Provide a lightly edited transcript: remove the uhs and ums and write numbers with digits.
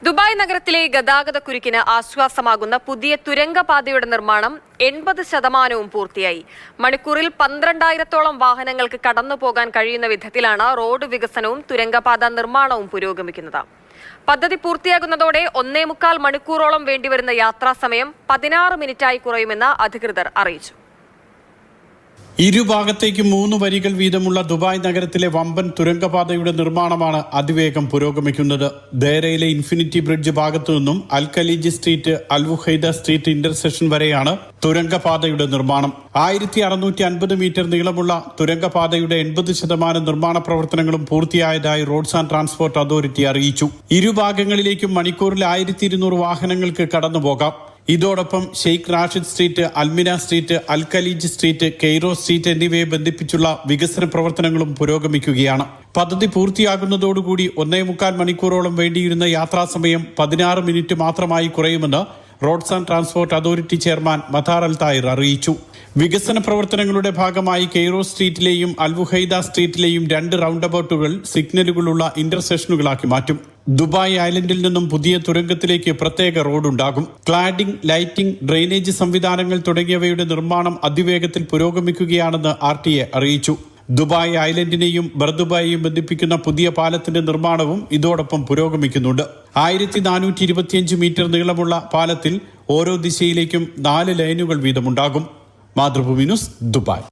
Dubai നഗരത്തിലെ ഗതാഗതക്കുരുക്കിന് ആശ്വാസമാകുന്ന പുതിയ തുരങ്കപാതയുടെ നിർമ്മാണം 80% പൂർത്തിയായി. മണിക്കൂറിൽ 12,000-ഓളം വാഹനങ്ങൾക്ക് കടന്നുപോകാൻ കഴിയുന്ന വിധത്തിലാണ് റോഡ് വികസനവും തുരങ്കപാത നിർമ്മാണവും പുരോഗമിക്കുന്നത്. പദ്ധതി പൂർത്തിയാകുന്നതോടെ 1.25 മണിക്കൂറോളം വേണ്ടിവരുന്ന യാത്രാസമയം 16 മിനിറ്റായി കുറയുമെന്ന് അധികൃതർ അറിയിച്ചു. ഇരുഭാഗത്തേക്കും 3 വരികൾ വീതമുള്ള ദുബായ് നഗരത്തിലെ വമ്പൻ തുരങ്കപാതയുടെ നിർമ്മാണമാണ് അതിവേഗം പുരോഗമിക്കുന്നത്. ദേരയിലെ ഇൻഫിനിറ്റി ബ്രിഡ്ജ് ഭാഗത്തു നിന്നും അൽ ഖലീജ് സ്ട്രീറ്റ്, അൽ വുഹൈദ സ്ട്രീറ്റ് ഇന്റർസെക്ഷൻ വരെയാണ് തുരങ്കപാതയുടെ നിർമ്മാണം. 1650 മീറ്റർ നീളമുള്ള തുരങ്കപാതയുടെ 80% നിർമ്മാണ പ്രവർത്തനങ്ങളും പൂർത്തിയായതായി റോഡ്സ് ആൻഡ് ട്രാൻസ്പോർട്ട് അതോറിറ്റി അറിയിച്ചു. ഇരുഭാഗങ്ങളിലേക്കും മണിക്കൂറിൽ 1200 വാഹനങ്ങൾക്ക് കടന്നുപോകാം. ഇതോടൊപ്പം ഷെയ്ഖ് റാഷിദ് സ്ട്രീറ്റ്, അൽമിന സ്ട്രീറ്റ്, അൽ ഖലീജ് സ്ട്രീറ്റ്, കെയ്റോ സ്ട്രീറ്റ് എന്നിവയെ ബന്ധിപ്പിച്ചുള്ള വികസന പ്രവർത്തനങ്ങളും പുരോഗമിക്കുകയാണ്. പദ്ധതി പൂർത്തിയാകുന്നതോടുകൂടി 1.25 മണിക്കൂറോളം വേണ്ടിയിരുന്ന യാത്രാസമയം 16 മിനിറ്റ് മാത്രമായി കുറയുമെന്ന് roads and transport authority chairman Mattar Al Tayer അറിയിച്ചു. വികസന പ്രവർത്തനങ്ങളുടെ ഭാഗമായി കെയ്റോ സ്ട്രീറ്റിലെയും അൽ വുഹൈദ സ്ട്രീറ്റിലെയും 2 റൗണ്ട് അബൌട്ടുകൾ സിഗ്നലുകളുള്ള ഇന്റർസെക്ഷനുകളാക്കി മാറ്റും. ദുബായ് ഐലൻഡിൽ നിന്നും പുതിയ തുരങ്കത്തിലേക്ക് പ്രത്യേക റോഡുണ്ടാകും. ക്ലാഡിംഗ്, ലൈറ്റിംഗ്, ഡ്രെയിനേജ് സംവിധാനങ്ങൾ തുടങ്ങിയവയുടെ നിർമ്മാണം അതിവേഗത്തിൽ പുരോഗമിക്കുകയാണെന്ന് RTA അറിയിച്ചു. ദുബായ് ഐലൻഡിനെയും ബർദുബായിയും ബന്ധിപ്പിക്കുന്ന പുതിയ പാലത്തിന്റെ നിർമ്മാണവും ഇതോടൊപ്പം പുരോഗമിക്കുന്നുണ്ട്. 1425 മീറ്റർ നീളമുള്ള പാലത്തിൽ ഓരോ ദിശയിലേക്കും 4 ലൈനുകൾ വീതമുണ്ടാകും. Mathrubhumi news, Dubai.